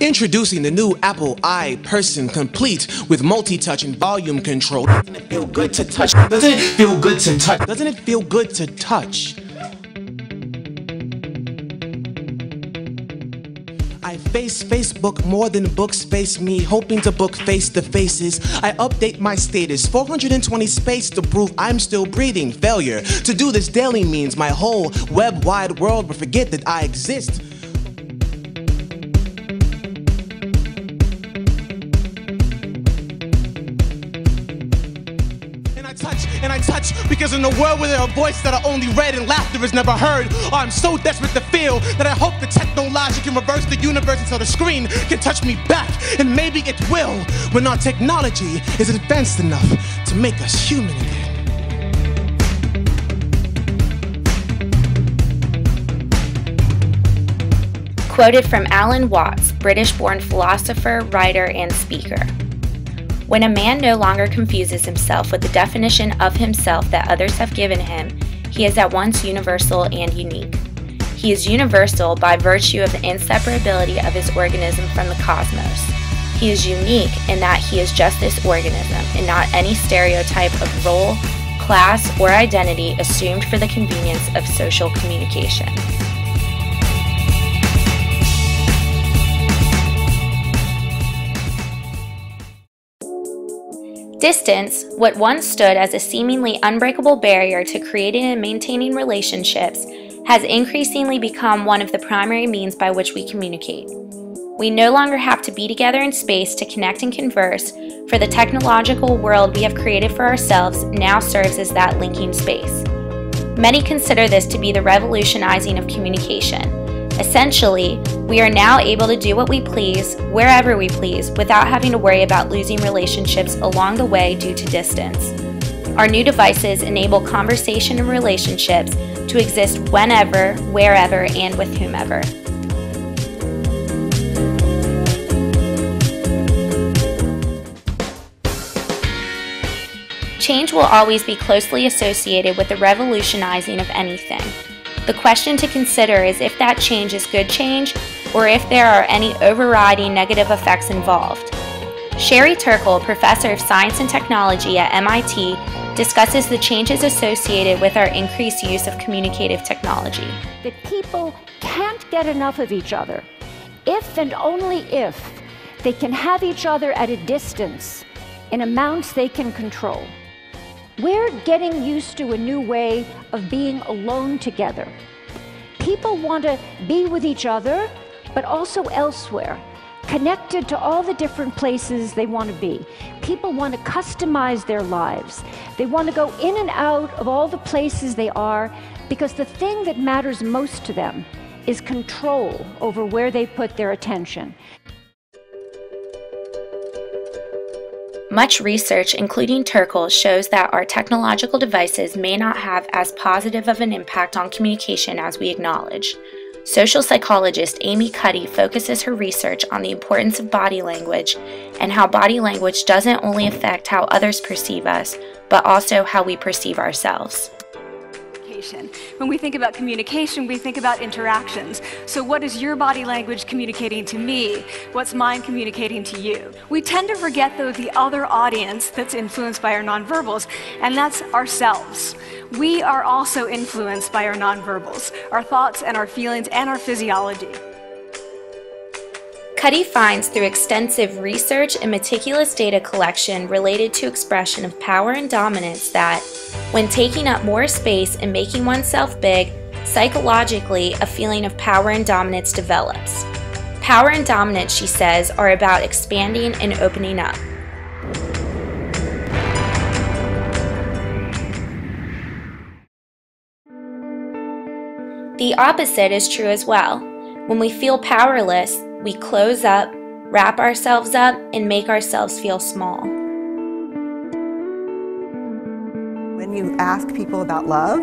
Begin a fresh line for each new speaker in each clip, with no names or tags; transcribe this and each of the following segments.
Introducing the new Apple I Person Complete with multi-touch and volume control. Doesn't it feel good to touch? Doesn't it feel good to touch? Doesn't it feel good to touch? I face Facebook more than books face me, hoping to book face-to-faces. I update my status, 420 space to prove I'm still breathing. Failure to do this daily means my whole web-wide world will forget that I exist. And I touch because in a world where there are voices that are only read and laughter is never heard, oh, I'm so desperate to feel that I hope the technology can reverse the universe until the screen can touch me back. And maybe it will when our technology is advanced enough to make us human again.
Quoted from Alan Watts, British-born philosopher, writer, and speaker. When a man no longer confuses himself with the definition of himself that others have given him, he is at once universal and unique. He is universal by virtue of the inseparability of his organism from the cosmos. He is unique in that he is just this organism and not any stereotype of role, class, or identity assumed for the convenience of social communication. Distance, what once stood as a seemingly unbreakable barrier to creating and maintaining relationships, has increasingly become one of the primary means by which we communicate. We no longer have to be together in space to connect and converse, for the technological world we have created for ourselves now serves as that linking space. Many consider this to be the revolutionizing of communication. Essentially, we are now able to do what we please, wherever we please, without having to worry about losing relationships along the way due to distance. Our new devices enable conversation and relationships to exist whenever, wherever, and with whomever. Change will always be closely associated with the revolutionizing of anything. The question to consider is if that change is good change, or if there are any overriding negative effects involved. Sherry Turkle, professor of science and technology at MIT, discusses the changes associated with our increased use of communicative technology.
That people can't get enough of each other, if and only if they can have each other at a distance in amounts they can control. We're getting used to a new way of being alone together. People want to be with each other, but also elsewhere, connected to all the different places they want to be. People want to customize their lives. They want to go in and out of all the places they are, because the thing that matters most to them is control over where they put their attention.
Much research, including Turkle, shows that our technological devices may not have as positive of an impact on communication as we acknowledge. Social psychologist Amy Cuddy focuses her research on the importance of body language and how body language doesn't only affect how others perceive us, but also how we perceive ourselves.
When we think about communication, we think about interactions. So what is your body language communicating to me? What's mine communicating to you? We tend to forget, though, the other audience that's influenced by our nonverbals, and that's ourselves. We are also influenced by our nonverbals, our thoughts and our feelings and our physiology.
Cuddy finds through extensive research and meticulous data collection related to expression of power and dominance that, when taking up more space and making oneself big, psychologically a feeling of power and dominance develops. Power and dominance, she says, are about expanding and opening up. The opposite is true as well. When we feel powerless, we close up, wrap ourselves up, and make ourselves feel small.
When you ask people about love,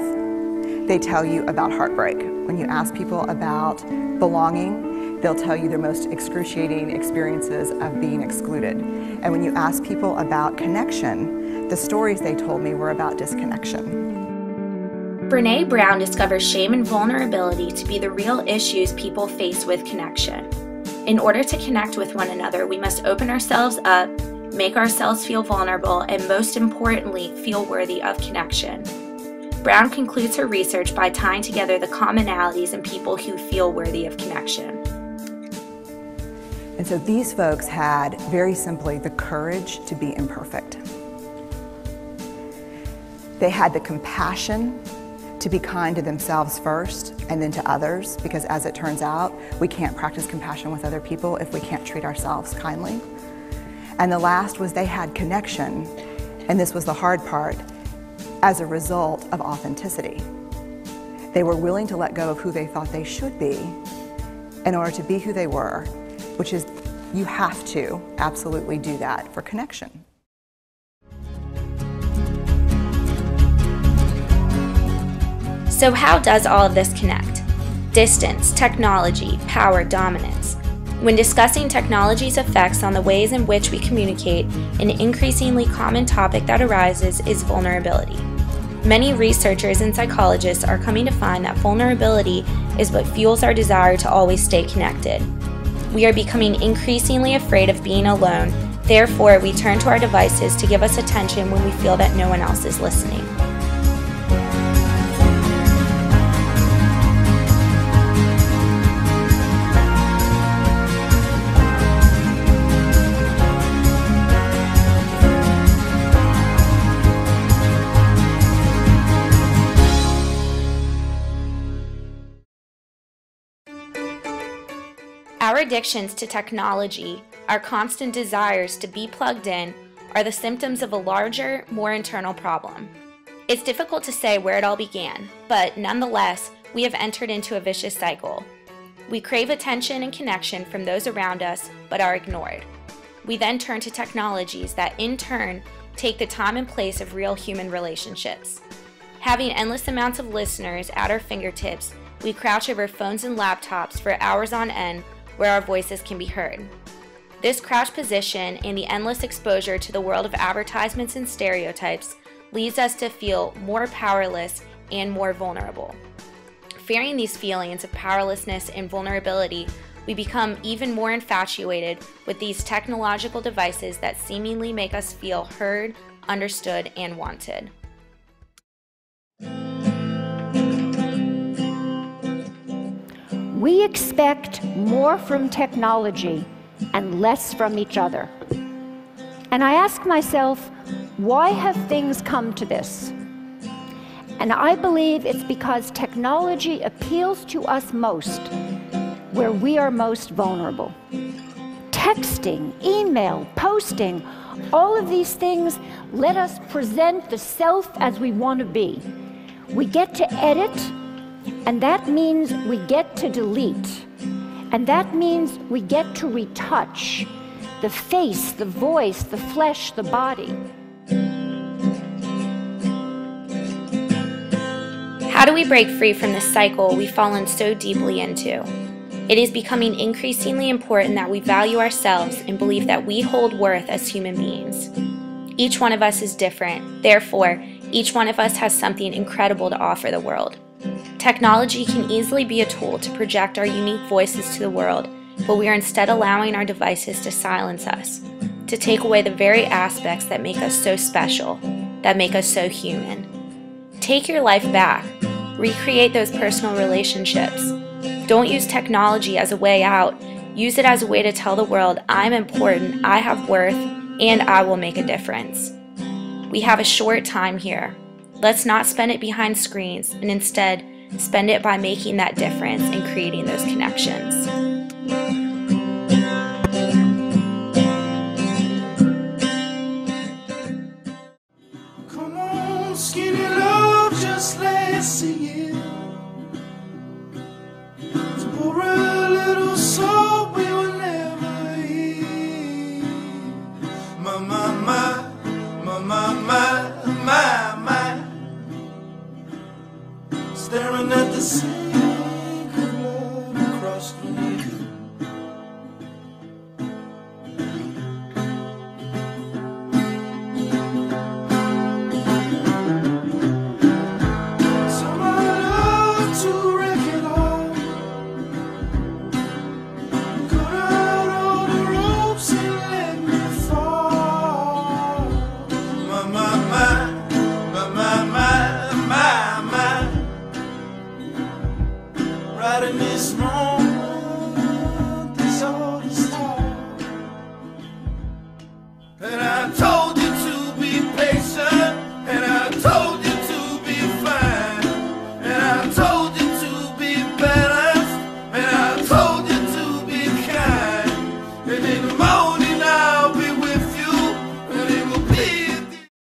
they tell you about heartbreak. When you ask people about belonging, they'll tell you their most excruciating experiences of being excluded. And when you ask people about connection, the stories they told me were about disconnection.
Brené Brown discovers shame and vulnerability to be the real issues people face with connection. In order to connect with one another, we must open ourselves up, make ourselves feel vulnerable, and most importantly, feel worthy of connection. Brown concludes her research by tying together the commonalities in people who feel worthy of connection.
And so these folks had, very simply, the courage to be imperfect. They had the compassion to be kind to themselves first and then to others, because as it turns out, we can't practice compassion with other people if we can't treat ourselves kindly. And the last was they had connection, and this was the hard part, as a result of authenticity. They were willing to let go of who they thought they should be in order to be who they were, which is, you have to absolutely do that for connection.
So how does all of this connect? Distance, technology, power, dominance. When discussing technology's effects on the ways in which we communicate, an increasingly common topic that arises is vulnerability. Many researchers and psychologists are coming to find that vulnerability is what fuels our desire to always stay connected. We are becoming increasingly afraid of being alone, therefore we turn to our devices to give us attention when we feel that no one else is listening. Our addictions to technology, our constant desires to be plugged in, are the symptoms of a larger, more internal problem. It's difficult to say where it all began, but nonetheless, we have entered into a vicious cycle. We crave attention and connection from those around us, but are ignored. We then turn to technologies that, in turn, take the time and place of real human relationships. Having endless amounts of listeners at our fingertips, we crouch over phones and laptops for hours on end, where our voices can be heard. This crouched position and the endless exposure to the world of advertisements and stereotypes leads us to feel more powerless and more vulnerable. Fearing these feelings of powerlessness and vulnerability, we become even more infatuated with these technological devices that seemingly make us feel heard, understood, and wanted.
We expect more from technology and less from each other. And I ask myself, why have things come to this? And I believe it's because technology appeals to us most where we are most vulnerable. Texting, email, posting, all of these things let us present the self as we want to be. We get to edit, and that means we get to delete. And that means we get to retouch the face, the voice, the flesh, the body.
How do we break free from this cycle we've fallen so deeply into? It is becoming increasingly important that we value ourselves and believe that we hold worth as human beings. Each one of us is different, therefore, each one of us has something incredible to offer the world. Technology can easily be a tool to project our unique voices to the world, but we are instead allowing our devices to silence us, to take away the very aspects that make us so special, that make us so human. Take your life back. Recreate those personal relationships. Don't use technology as a way out. Use it as a way to tell the world, I'm important, I have worth, and I will make a difference. We have a short time here. Let's not spend it behind screens, and instead, spend it by making that difference and creating those connections.